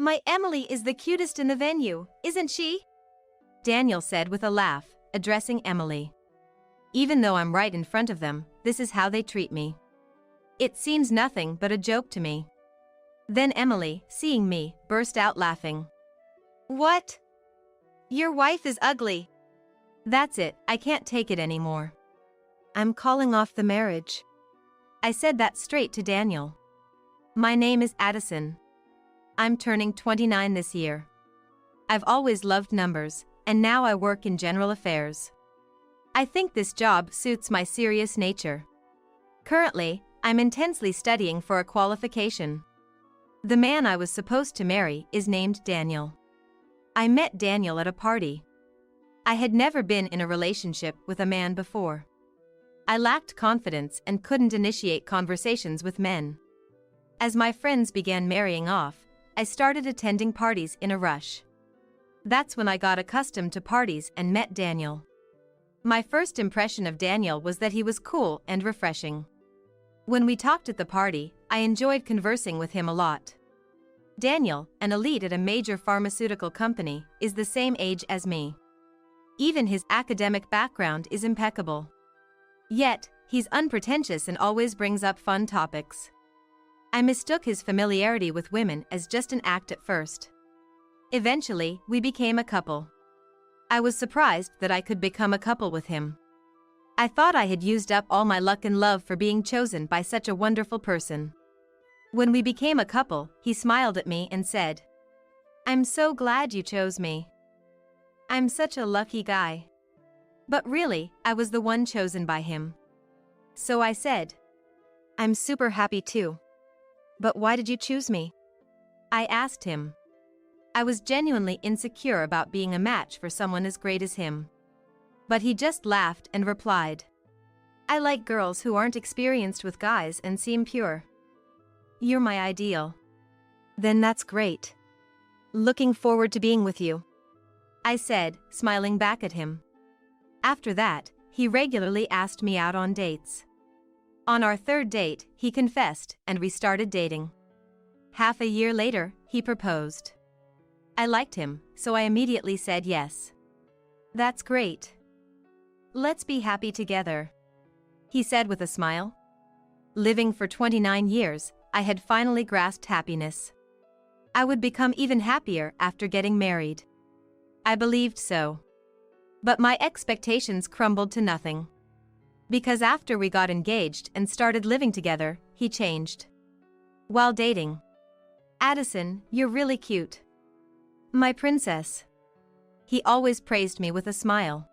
My Emily is the cutest in the venue, isn't she? Daniel said with a laugh, addressing Emily. Even though I'm right in front of them, this is how they treat me. It seems nothing but a joke to me. Then Emily, seeing me, burst out laughing. What? Your wife is ugly. That's it, I can't take it anymore. I'm calling off the marriage. I said that straight to Daniel. My name is Addison. I'm turning 29 this year. I've always loved numbers, and now I work in general affairs. I think this job suits my serious nature. Currently, I'm intensely studying for a qualification. The man I was supposed to marry is named Daniel. I met Daniel at a party. I had never been in a relationship with a man before. I lacked confidence and couldn't initiate conversations with men. As my friends began marrying off, I started attending parties in a rush. That's when I got accustomed to parties and met Daniel. My first impression of Daniel was that he was cool and refreshing. When we talked at the party, I enjoyed conversing with him a lot. Daniel, an elite at a major pharmaceutical company, is the same age as me. Even his academic background is impeccable. Yet, he's unpretentious and always brings up fun topics. I mistook his familiarity with women as just an act at first. Eventually, we became a couple. I was surprised that I could become a couple with him. I thought I had used up all my luck and love for being chosen by such a wonderful person. When we became a couple, he smiled at me and said, "I'm so glad you chose me. I'm such a lucky guy." But really, I was the one chosen by him. So I said, "I'm super happy too. But why did you choose me?" I asked him. I was genuinely insecure about being a match for someone as great as him. But he just laughed and replied, "I like girls who aren't experienced with guys and seem pure. You're my ideal." "Then that's great. Looking forward to being with you," I said, smiling back at him. After that, he regularly asked me out on dates. On our third date, he confessed, and we started dating. Half a year later, he proposed. I liked him, so I immediately said yes. "That's great. Let's be happy together," he said with a smile. Living for 29 years, I had finally grasped happiness. I would become even happier after getting married. I believed so. But my expectations crumbled to nothing. Because after we got engaged and started living together, he changed. While dating, "Addison, you're really cute. My princess." He always praised me with a smile.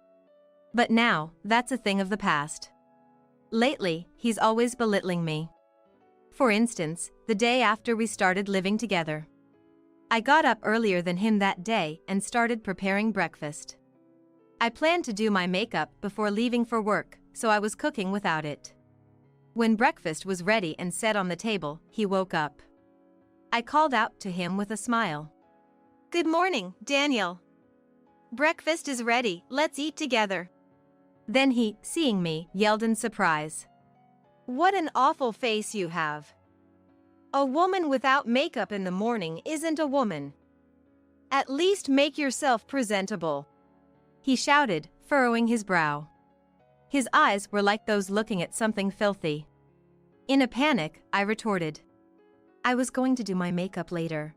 But now, that's a thing of the past. Lately, he's always belittling me. For instance, the day after we started living together. I got up earlier than him that day and started preparing breakfast. I planned to do my makeup before leaving for work, so I was cooking without it. When breakfast was ready and set on the table, he woke up. I called out to him with a smile. "Good morning, Daniel. Breakfast is ready, let's eat together." Then he, seeing me, yelled in surprise. "What an awful face you have. A woman without makeup in the morning isn't a woman. At least make yourself presentable," he shouted, furrowing his brow. His eyes were like those looking at something filthy. In a panic, I retorted, "I was going to do my makeup later.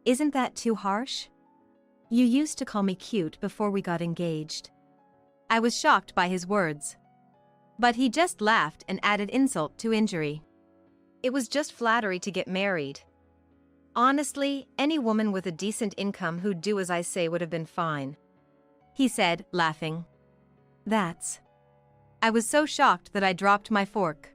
Isn't that too harsh? You used to call me cute before we got engaged." I was shocked by his words. But he just laughed and added insult to injury. "It was just flattery to get married. Honestly, any woman with a decent income who'd do as I say would have been fine," he said, laughing. "That's..." I was so shocked that I dropped my fork.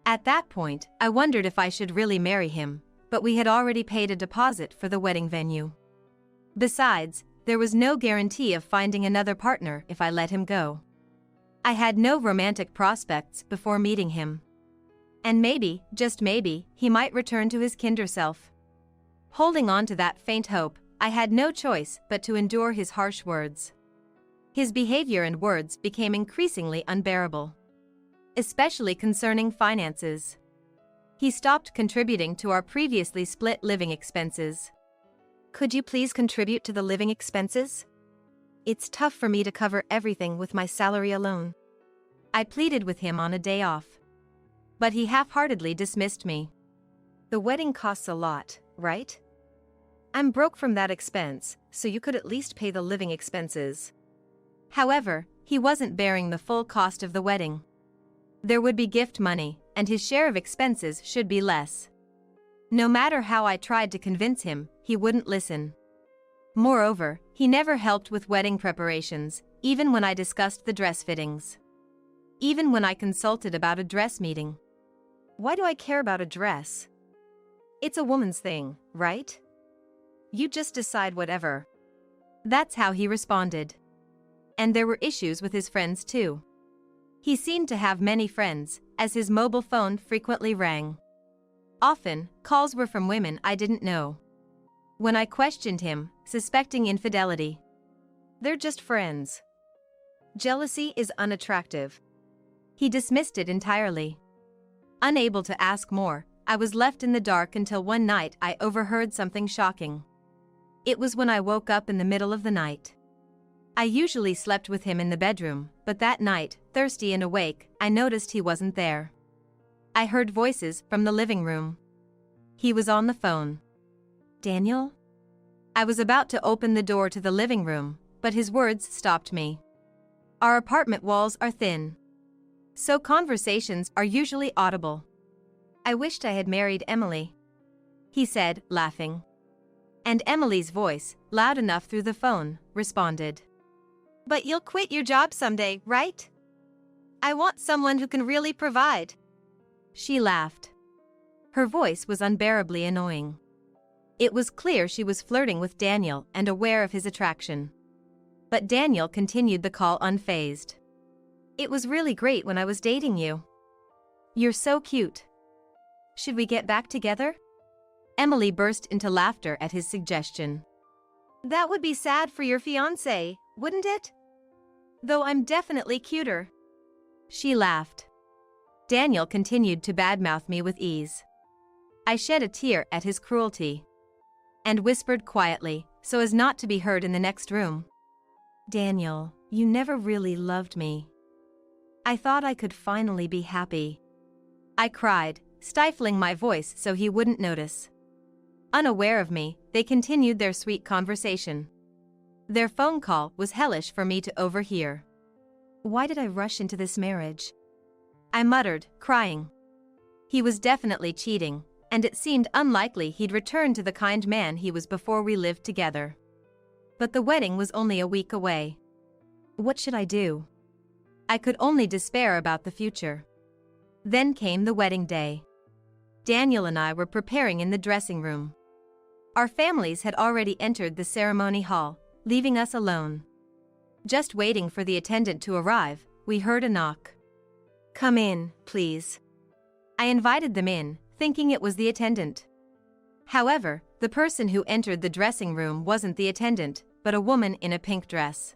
At that point, I wondered if I should really marry him, but we had already paid a deposit for the wedding venue. Besides, there was no guarantee of finding another partner if I let him go. I had no romantic prospects before meeting him. And maybe, just maybe, he might return to his kinder self. Holding on to that faint hope, I had no choice but to endure his harsh words. His behavior and words became increasingly unbearable. Especially concerning finances. He stopped contributing to our previously split living expenses. Could you please contribute to the living expenses? It's tough for me to cover everything with my salary alone. I pleaded with him on a day off. But he half-heartedly dismissed me. The wedding costs a lot, right? I'm broke from that expense, so you could at least pay the living expenses. However, he wasn't bearing the full cost of the wedding. There would be gift money, and his share of expenses should be less. No matter how I tried to convince him, he wouldn't listen. Moreover, he never helped with wedding preparations, even when I discussed the dress fittings. Even when I consulted about a dress meeting. Why do I care about a dress? It's a woman's thing, right? You just decide whatever. That's how he responded. And there were issues with his friends too. He seemed to have many friends, as his mobile phone frequently rang. Often, calls were from women I didn't know. When I questioned him, suspecting infidelity. They're just friends. Jealousy is unattractive. He dismissed it entirely. Unable to ask more, I was left in the dark until one night I overheard something shocking. It was when I woke up in the middle of the night. I usually slept with him in the bedroom, but that night, thirsty and awake, I noticed he wasn't there. I heard voices from the living room. He was on the phone. Daniel? I was about to open the door to the living room, but his words stopped me. Our apartment walls are thin, so conversations are usually audible. I wished I had married Emily, he said, laughing. And Emily's voice, loud enough through the phone, responded. But you'll quit your job someday, right? I want someone who can really provide. She laughed. Her voice was unbearably annoying. It was clear she was flirting with Daniel and aware of his attraction. But Daniel continued the call unfazed. It was really great when I was dating you. You're so cute. Should we get back together? Emily burst into laughter at his suggestion. That would be sad for your fiancé, wouldn't it? Though I'm definitely cuter. She laughed. Daniel continued to badmouth me with ease. I shed a tear at his cruelty. And whispered quietly, so as not to be heard in the next room. Daniel, you never really loved me. I thought I could finally be happy. I cried, stifling my voice so he wouldn't notice. Unaware of me, they continued their sweet conversation. Their phone call was hellish for me to overhear. Why did I rush into this marriage? I muttered, crying. He was definitely cheating, and it seemed unlikely he'd return to the kind man he was before we lived together. But the wedding was only a week away. What should I do? I could only despair about the future. Then came the wedding day. Daniel and I were preparing in the dressing room. Our families had already entered the ceremony hall, leaving us alone. Just waiting for the attendant to arrive, we heard a knock. Come in, please. I invited them in, thinking it was the attendant. However, the person who entered the dressing room wasn't the attendant, but a woman in a pink dress.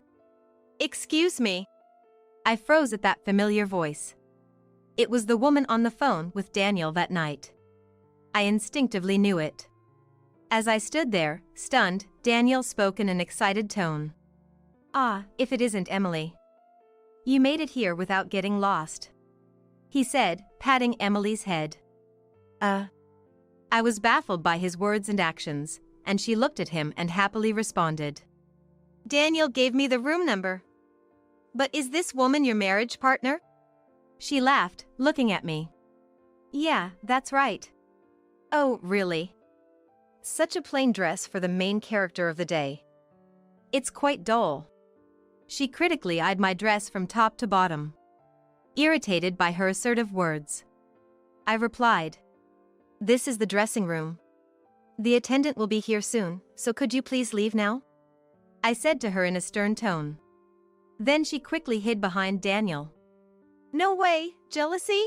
Excuse me. I froze at that familiar voice. It was the woman on the phone with Daniel that night. I instinctively knew it. As I stood there, stunned, Daniel spoke in an excited tone. Ah, if it isn't Emily. You made it here without getting lost. He said, patting Emily's head. I was baffled by his words and actions, and she looked at him and happily responded. Daniel gave me the room number. But is this woman your marriage partner? She laughed, looking at me. Yeah, that's right. Oh, really? Such a plain dress for the main character of the day. It's quite dull. She critically eyed my dress from top to bottom, irritated by her assertive words. I replied, This is the dressing room. The attendant will be here soon, so could you please leave now? I said to her in a stern tone. Then she quickly hid behind Daniel. No way, jealousy?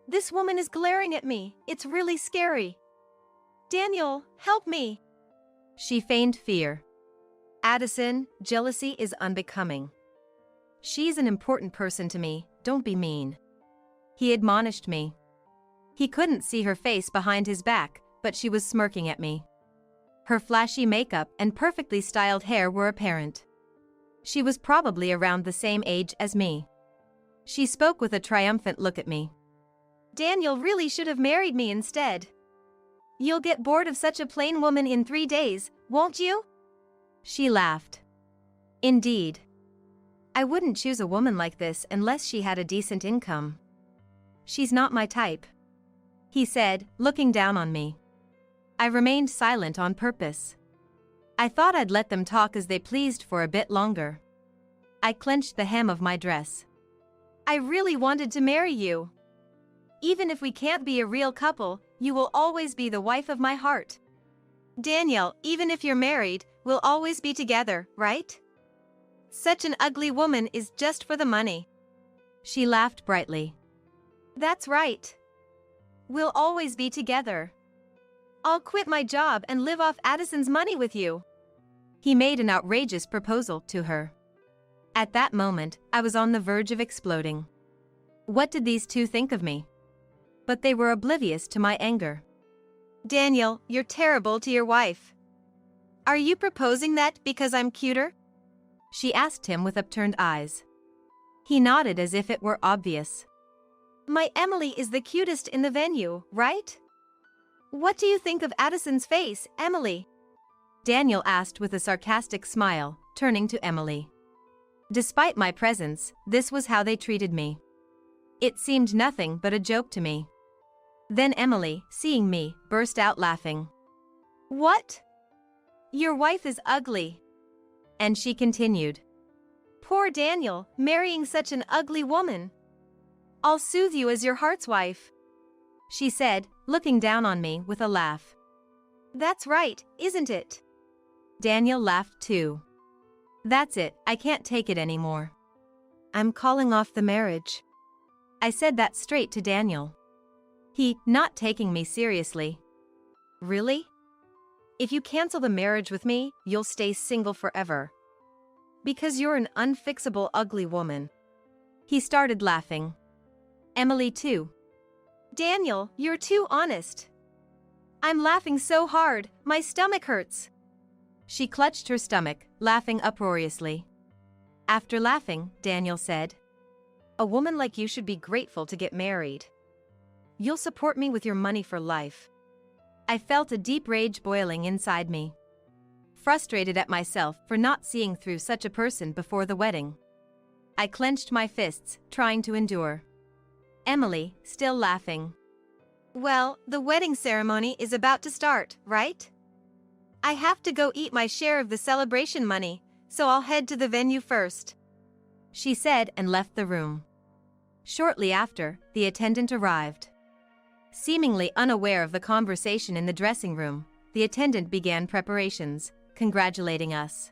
This woman is glaring at me, it's really scary. Daniel, help me. She feigned fear. Addison, jealousy is unbecoming. She's an important person to me, don't be mean. He admonished me. He couldn't see her face behind his back, but she was smirking at me. Her flashy makeup and perfectly styled hair were apparent. She was probably around the same age as me. She spoke with a triumphant look at me. Daniel really should have married me instead. You'll get bored of such a plain woman in 3 days, won't you? She laughed. Indeed. I wouldn't choose a woman like this unless she had a decent income. She's not my type, he said, looking down on me. I remained silent on purpose. I thought I'd let them talk as they pleased for a bit longer. I clenched the hem of my dress. I really wanted to marry you. Even if we can't be a real couple, you will always be the wife of my heart. Daniel, even if you're married, we'll always be together, right? Such an ugly woman is just for the money. She laughed brightly. That's right. We'll always be together. I'll quit my job and live off Addison's money with you. He made an outrageous proposal to her. At that moment, I was on the verge of exploding. What did these two think of me? But they were oblivious to my anger. Daniel, you're terrible to your wife. Are you proposing that because I'm cuter? She asked him with upturned eyes. He nodded as if it were obvious. My Emily is the cutest in the venue, right? What do you think of Addison's face, Emily? Daniel asked with a sarcastic smile, turning to Emily. Despite my presence, this was how they treated me. It seemed nothing but a joke to me. Then Emily, seeing me, burst out laughing. What? Your wife is ugly. And she continued. Poor Daniel, marrying such an ugly woman. I'll soothe you as your heart's wife, she said, looking down on me with a laugh. That's right, isn't it? Daniel laughed too. That's it, I can't take it anymore. I'm calling off the marriage. I said that straight to Daniel. He, not taking me seriously. Really? If you cancel the marriage with me, you'll stay single forever. Because you're an unfixable ugly woman. He started laughing. Emily too. Daniel, you're too honest. I'm laughing so hard, my stomach hurts. She clutched her stomach, laughing uproariously. After laughing, Daniel said, A woman like you should be grateful to get married. You'll support me with your money for life. I felt a deep rage boiling inside me. Frustrated at myself for not seeing through such a person before the wedding. I clenched my fists, trying to endure. Emily, still laughing. Well, the wedding ceremony is about to start, right? I have to go eat my share of the celebration money, so I'll head to the venue first, she said and left the room. Shortly after, the attendant arrived. Seemingly unaware of the conversation in the dressing room, the attendant began preparations, congratulating us.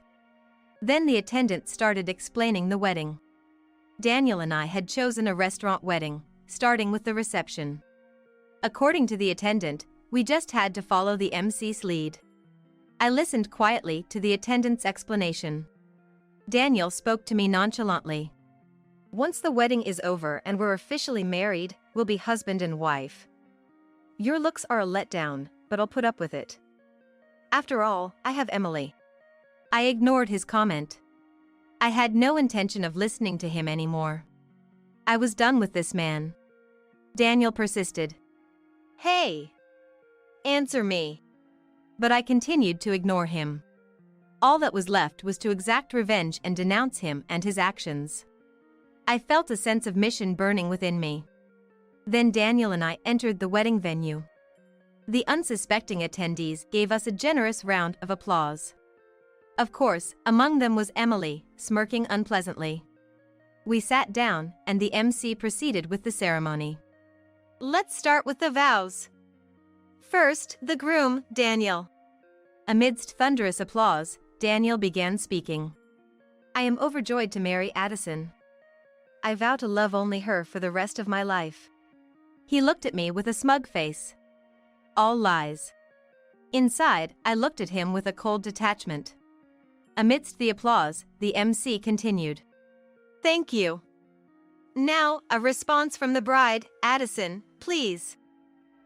Then the attendant started explaining the wedding. Daniel and I had chosen a restaurant wedding, starting with the reception. According to the attendant, we just had to follow the MC's lead. I listened quietly to the attendant's explanation. Daniel spoke to me nonchalantly. Once the wedding is over and we're officially married, we'll be husband and wife. Your looks are a letdown, but I'll put up with it. After all, I have Emily. I ignored his comment. I had no intention of listening to him anymore. I was done with this man. Daniel persisted. Hey! Answer me. But I continued to ignore him. All that was left was to exact revenge and denounce him and his actions. I felt a sense of mission burning within me. Then Daniel and I entered the wedding venue. The unsuspecting attendees gave us a generous round of applause. Of course, among them was Emily, smirking unpleasantly. We sat down, and the MC proceeded with the ceremony. Let's start with the vows. First, the groom, Daniel. Amidst thunderous applause, Daniel began speaking. I am overjoyed to marry Addison. I vow to love only her for the rest of my life. He looked at me with a smug face. All lies. Inside, I looked at him with a cold detachment. Amidst the applause, the MC continued. Thank you. Now, a response from the bride, Addison, please.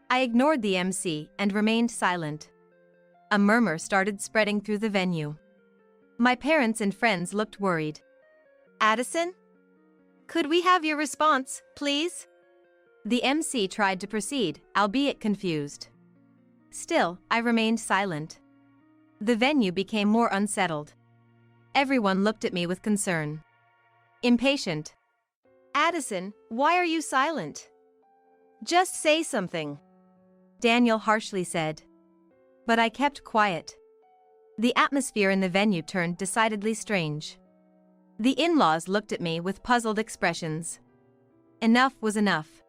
I ignored the MC and remained silent. A murmur started spreading through the venue. My parents and friends looked worried. Addison? Could we have your response, please? The MC tried to proceed, albeit confused. Still, I remained silent. The venue became more unsettled. Everyone looked at me with concern. Impatient. Addison, why are you silent? Just say something. Daniel harshly said. But I kept quiet. The atmosphere in the venue turned decidedly strange. The in-laws looked at me with puzzled expressions. Enough was enough.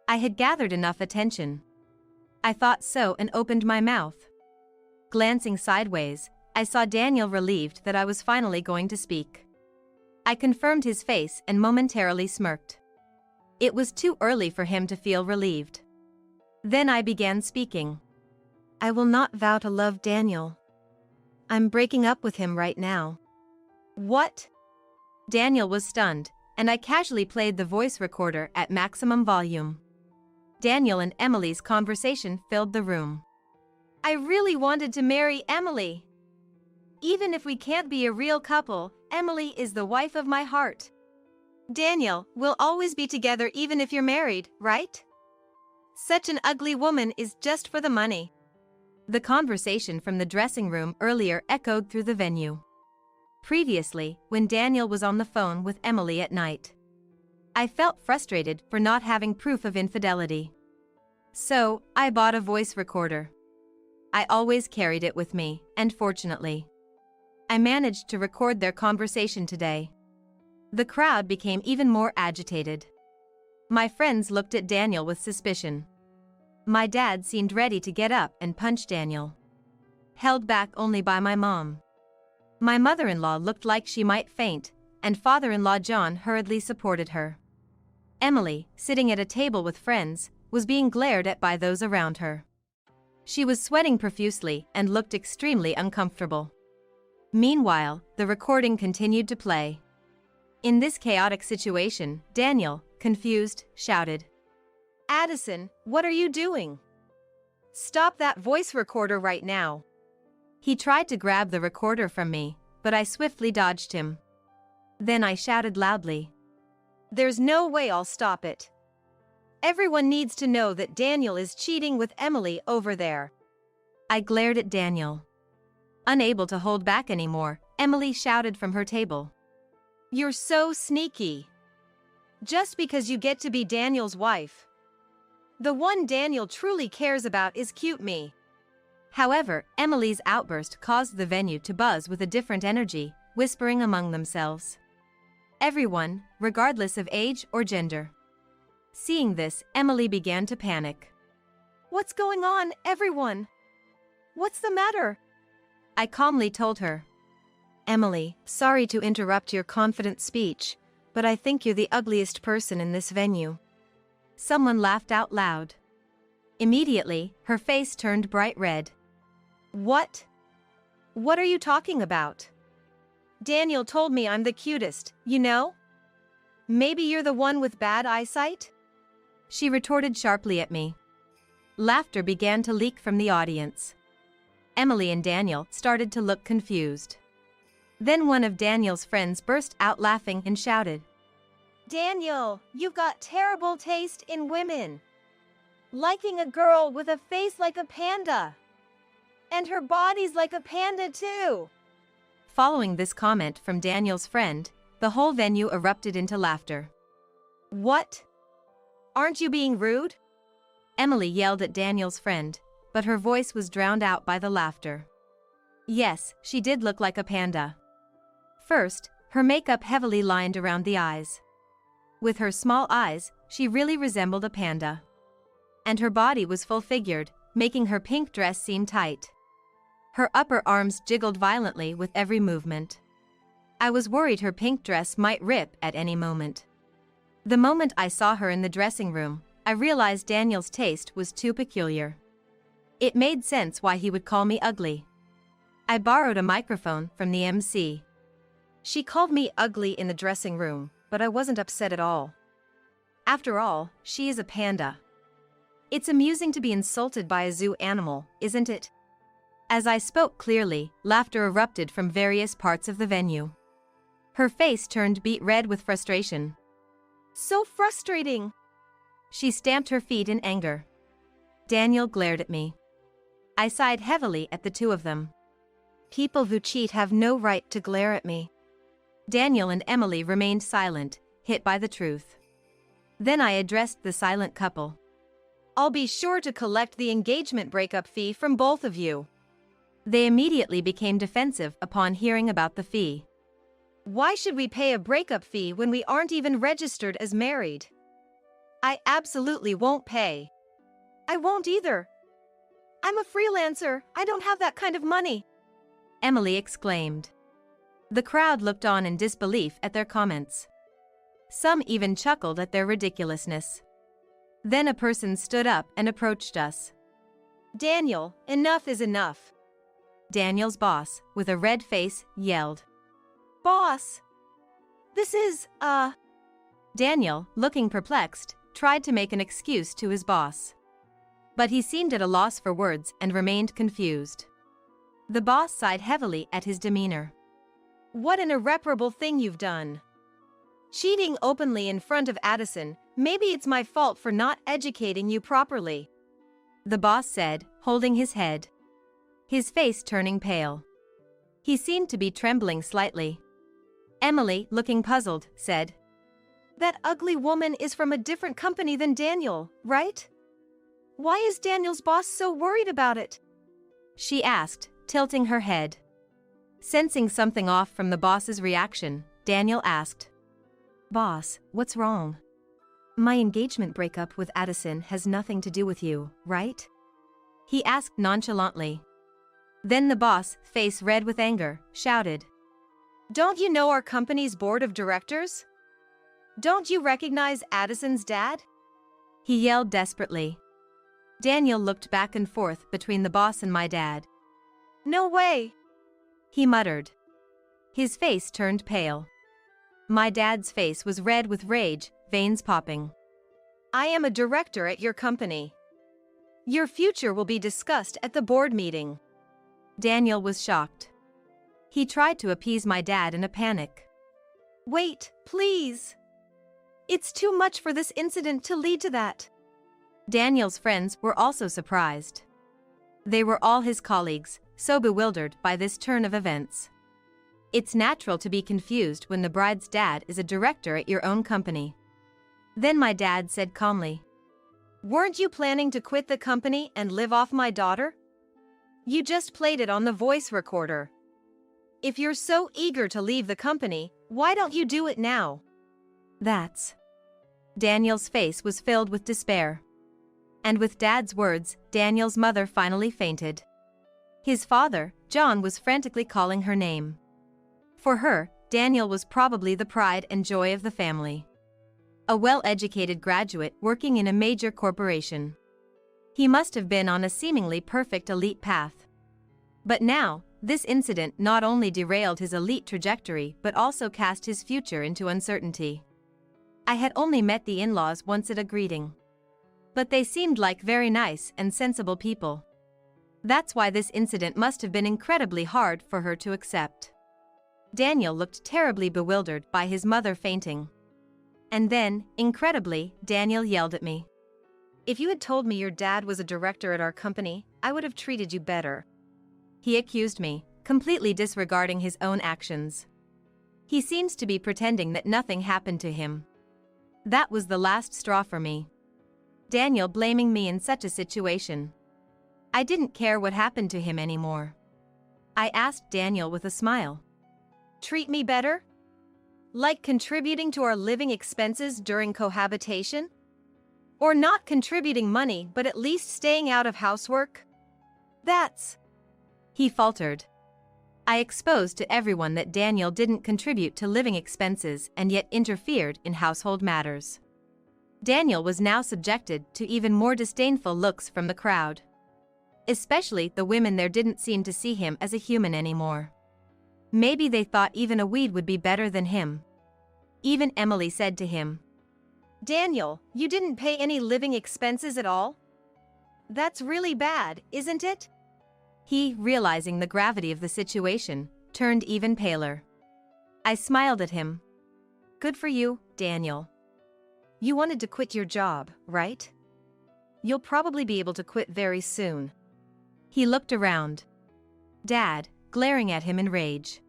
I had gathered enough attention. I thought so and opened my mouth. Glancing sideways, I saw Daniel relieved that I was finally going to speak. I confirmed his face and momentarily smirked. It was too early for him to feel relieved. Then I began speaking. I will not vow to love Daniel. I'm breaking up with him right now. What? Daniel was stunned, and I casually played the voice recorder at maximum volume. Daniel and Emily's conversation filled the room. I really wanted to marry Emily. Even if we can't be a real couple, Emily is the wife of my heart. Daniel, we'll always be together even if you're married, right? Such an ugly woman is just for the money. The conversation from the dressing room earlier echoed through the venue. Previously, when Daniel was on the phone with Emily at night, I felt frustrated for not having proof of infidelity. So, I bought a voice recorder. I always carried it with me, and fortunately, I managed to record their conversation today. The crowd became even more agitated. My friends looked at Daniel with suspicion. My dad seemed ready to get up and punch Daniel, held back only by my mom. My mother-in-law looked like she might faint, and father-in-law John hurriedly supported her. Emily, sitting at a table with friends, was being glared at by those around her. She was sweating profusely and looked extremely uncomfortable. Meanwhile, the recording continued to play. In this chaotic situation, Daniel, confused, shouted, Addison, what are you doing? Stop that voice recorder right now. He tried to grab the recorder from me, but I swiftly dodged him. Then I shouted loudly, There's no way I'll stop it. Everyone needs to know that Daniel is cheating with Emily over there. I glared at Daniel. Unable to hold back anymore, Emily shouted from her table, You're so sneaky. Just because you get to be Daniel's wife. The one Daniel truly cares about is cute me. However, Emily's outburst caused the venue to buzz with a different energy, whispering among themselves. Everyone, regardless of age or gender. Seeing this, Emily began to panic. What's going on, everyone? What's the matter? I calmly told her. Emily, sorry to interrupt your confident speech, but I think you're the ugliest person in this venue. Someone laughed out loud. Immediately, her face turned bright red. What? What are you talking about? Daniel told me I'm the cutest, you know? Maybe you're the one with bad eyesight? She retorted sharply at me. Laughter began to leak from the audience. Emily and Daniel started to look confused. Then one of Daniel's friends burst out laughing and shouted, Daniel, you've got terrible taste in women. Liking a girl with a face like a panda. And her body's like a panda too. Following this comment from Daniel's friend, the whole venue erupted into laughter. What? Aren't you being rude? Emily yelled at Daniel's friend, but her voice was drowned out by the laughter. Yes, she did look like a panda. First, her makeup heavily lined around the eyes. With her small eyes, she really resembled a panda. And her body was full-figured, making her pink dress seem tight. Her upper arms jiggled violently with every movement. I was worried her pink dress might rip at any moment. The moment I saw her in the dressing room, I realized Daniel's taste was too peculiar. It made sense why he would call me ugly. I borrowed a microphone from the MC. She called me ugly in the dressing room, but I wasn't upset at all. After all, she is a panda. It's amusing to be insulted by a zoo animal, isn't it? As I spoke clearly, laughter erupted from various parts of the venue. Her face turned beet red with frustration. So frustrating. She stamped her feet in anger. Daniel glared at me. I sighed heavily at the two of them. People who cheat have no right to glare at me. Daniel and Emily remained silent, hit by the truth. Then I addressed the silent couple. I'll be sure to collect the engagement breakup fee from both of you. They immediately became defensive upon hearing about the fee. Why should we pay a breakup fee when we aren't even registered as married? I absolutely won't pay. I won't either. I'm a freelancer, I don't have that kind of money, Emily exclaimed. The crowd looked on in disbelief at their comments. Some even chuckled at their ridiculousness. Then a person stood up and approached us. Daniel, enough is enough. Daniel's boss, with a red face, yelled. Boss! This is, Daniel, looking perplexed, tried to make an excuse to his boss. But he seemed at a loss for words and remained confused. The boss sighed heavily at his demeanor. What an irreparable thing you've done. Cheating openly in front of Addison, maybe it's my fault for not educating you properly, the boss said, holding his head. His face turning pale. He seemed to be trembling slightly. Emily, looking puzzled, said, That ugly woman is from a different company than Daniel, right? Why is Daniel's boss so worried about it? She asked, tilting her head. Sensing something off from the boss's reaction, Daniel asked, Boss, what's wrong? My engagement breakup with Addison has nothing to do with you, right? He asked nonchalantly. Then the boss, face red with anger, shouted, Don't you know our company's board of directors? Don't you recognize Addison's dad? He yelled desperately. Daniel looked back and forth between the boss and my dad. No way, he muttered. His face turned pale. My dad's face was red with rage, veins popping. I am a director at your company. Your future will be discussed at the board meeting. Daniel was shocked. He tried to appease my dad in a panic. Wait, please. It's too much for this incident to lead to that. Daniel's friends were also surprised. They were all his colleagues, so bewildered by this turn of events. It's natural to be confused when the bride's dad is a director at your own company. Then my dad said calmly, Weren't you planning to quit the company and live off my daughter? You just played it on the voice recorder. If you're so eager to leave the company, why don't you do it now? That's... Daniel's face was filled with despair. And with Dad's words, Daniel's mother finally fainted. His father, John, was frantically calling her name. For her, Daniel was probably the pride and joy of the family. A well-educated graduate working in a major corporation. He must have been on a seemingly perfect elite path. But now, this incident not only derailed his elite trajectory but also cast his future into uncertainty. I had only met the in-laws once at a greeting. But they seemed like very nice and sensible people. That's why this incident must have been incredibly hard for her to accept. Daniel looked terribly bewildered by his mother fainting. And then, incredibly, Daniel yelled at me. If you had told me your dad was a director at our company, I would have treated you better. He accused me, completely disregarding his own actions. He seems to be pretending that nothing happened to him. That was the last straw for me. Daniel blaming me in such a situation. I didn't care what happened to him anymore. I asked Daniel with a smile. Treat me better? Like contributing to our living expenses during cohabitation? Or not contributing money but at least staying out of housework? That's... He faltered. I exposed to everyone that Daniel didn't contribute to living expenses and yet interfered in household matters. Daniel was now subjected to even more disdainful looks from the crowd. Especially the women there didn't seem to see him as a human anymore. Maybe they thought even a weed would be better than him. Even Emily said to him, Daniel, you didn't pay any living expenses at all? That's really bad, isn't it? He, realizing the gravity of the situation, turned even paler. I smiled at him. Good for you, Daniel. You wanted to quit your job, right? You'll probably be able to quit very soon. He looked around. Dad, glaring at him in rage.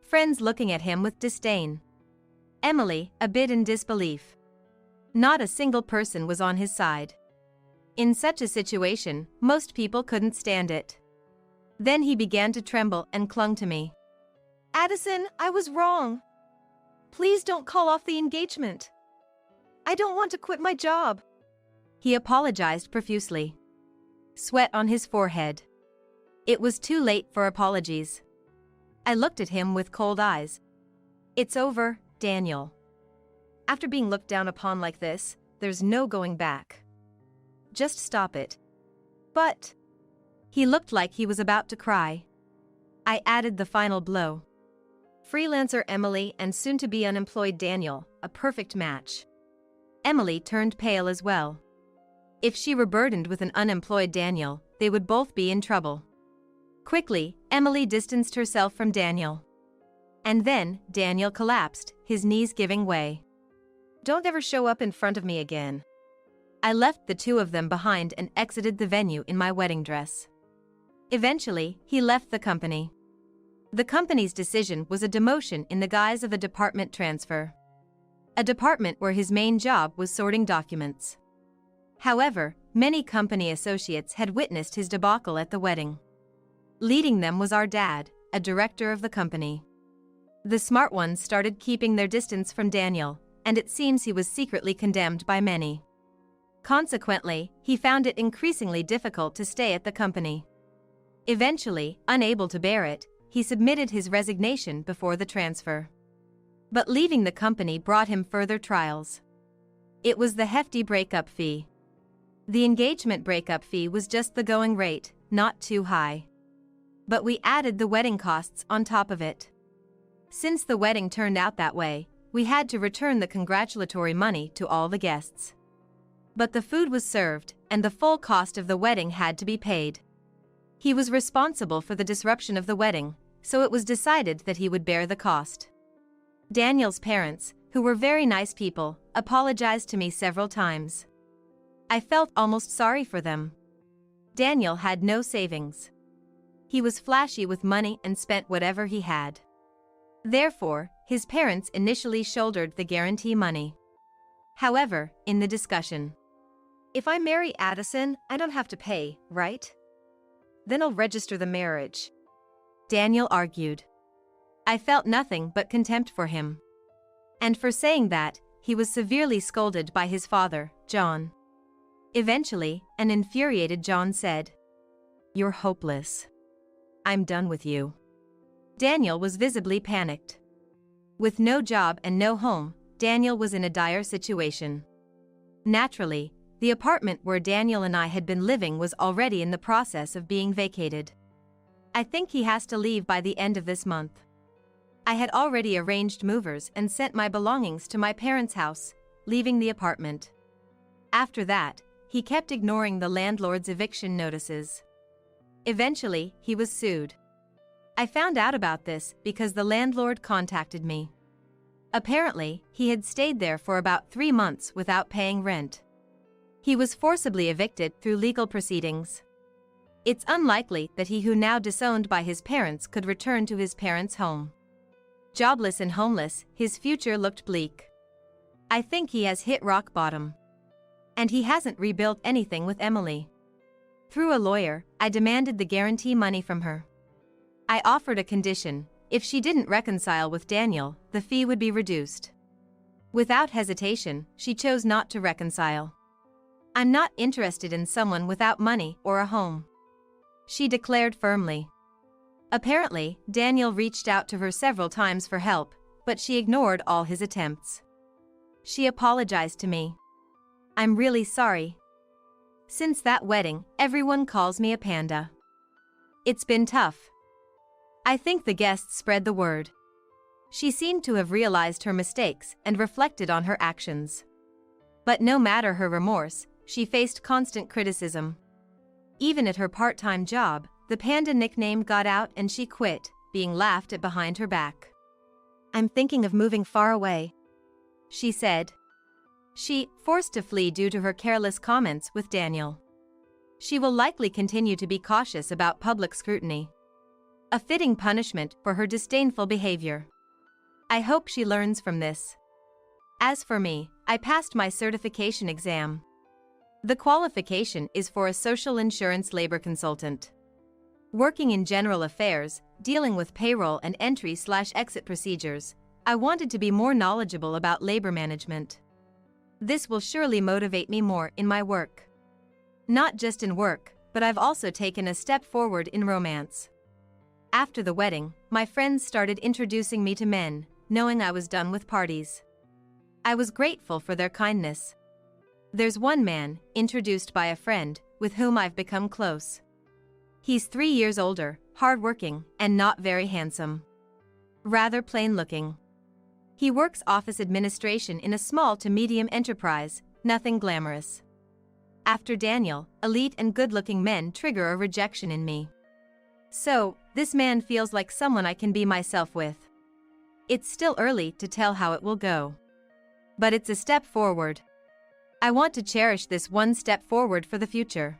Friends looking at him with disdain. Emily, a bit in disbelief. Not a single person was on his side. In such a situation, most people couldn't stand it. Then he began to tremble and clung to me. Addison, I was wrong. Please don't call off the engagement. I don't want to quit my job. He apologized profusely. Sweat on his forehead. It was too late for apologies. I looked at him with cold eyes. It's over, Daniel. After being looked down upon like this, there's no going back. Just stop it. But... He looked like he was about to cry. I added the final blow. Freelancer Emily and soon-to-be unemployed Daniel, a perfect match. Emily turned pale as well. If she were burdened with an unemployed Daniel, they would both be in trouble. Quickly, Emily distanced herself from Daniel. And then, Daniel collapsed, his knees giving way. Don't ever show up in front of me again. I left the two of them behind and exited the venue in my wedding dress. Eventually, he left the company. The company's decision was a demotion in the guise of a department transfer. A department where his main job was sorting documents. However, many company associates had witnessed his debacle at the wedding. Leading them was our dad, a director of the company. The smart ones started keeping their distance from Daniel, and it seems he was secretly condemned by many. Consequently, he found it increasingly difficult to stay at the company. Eventually, unable to bear it, he submitted his resignation before the transfer. But leaving the company brought him further trials. It was the hefty breakup fee. The engagement breakup fee was just the going rate, not too high. But we added the wedding costs on top of it. Since the wedding turned out that way, we had to return the congratulatory money to all the guests. But the food was served, and the full cost of the wedding had to be paid. He was responsible for the disruption of the wedding, so it was decided that he would bear the cost. Daniel's parents, who were very nice people, apologized to me several times. I felt almost sorry for them. Daniel had no savings. He was flashy with money and spent whatever he had. Therefore, his parents initially shouldered the guarantee money. However, in the discussion, if I marry Addison, I don't have to pay, right? Then I'll register the marriage. Daniel argued. I felt nothing but contempt for him. And for saying that, he was severely scolded by his father, John. Eventually, an infuriated John said, "You're hopeless. I'm done with you." Daniel was visibly panicked. With no job and no home, Daniel was in a dire situation. Naturally, the apartment where Daniel and I had been living was already in the process of being vacated. I think he has to leave by the end of this month. I had already arranged movers and sent my belongings to my parents' house, leaving the apartment. After that, he kept ignoring the landlord's eviction notices. Eventually, he was sued. I found out about this because the landlord contacted me. Apparently, he had stayed there for about 3 months without paying rent. He was forcibly evicted through legal proceedings. It's unlikely that he who now disowned by his parents could return to his parents' home. Jobless and homeless, his future looked bleak. I think he has hit rock bottom. And he hasn't rebuilt anything with Emily. Through a lawyer, I demanded the guarantee money from her. I offered a condition: if she didn't reconcile with Daniel, the fee would be reduced. Without hesitation, she chose not to reconcile. I'm not interested in someone without money or a home, she declared firmly. Apparently, Daniel reached out to her several times for help, but she ignored all his attempts. She apologized to me. I'm really sorry. Since that wedding, everyone calls me a panda. It's been tough. I think the guests spread the word. She seemed to have realized her mistakes and reflected on her actions. But no matter her remorse, she faced constant criticism. Even at her part-time job, The panda nickname got out and she quit, being laughed at behind her back. I'm thinking of moving far away, she said. She, forced to flee due to her careless comments with Daniel. She will likely continue to be cautious about public scrutiny. A fitting punishment for her disdainful behavior. I hope she learns from this. As for me, I passed my certification exam. The qualification is for a social insurance labor consultant. Working in general affairs, dealing with payroll and entry/exit procedures, I wanted to be more knowledgeable about labor management. This will surely motivate me more in my work. Not just in work, but I've also taken a step forward in romance. After the wedding, my friends started introducing me to men, knowing I was done with parties. I was grateful for their kindness. There's one man, introduced by a friend, with whom I've become close. He's 3 years older, hardworking, and not very handsome. Rather plain-looking. He works office administration in a small to medium enterprise, nothing glamorous. After Daniel, elite and good-looking men trigger a rejection in me. So, this man feels like someone I can be myself with. It's still early to tell how it will go. But it's a step forward. I want to cherish this one step forward for the future.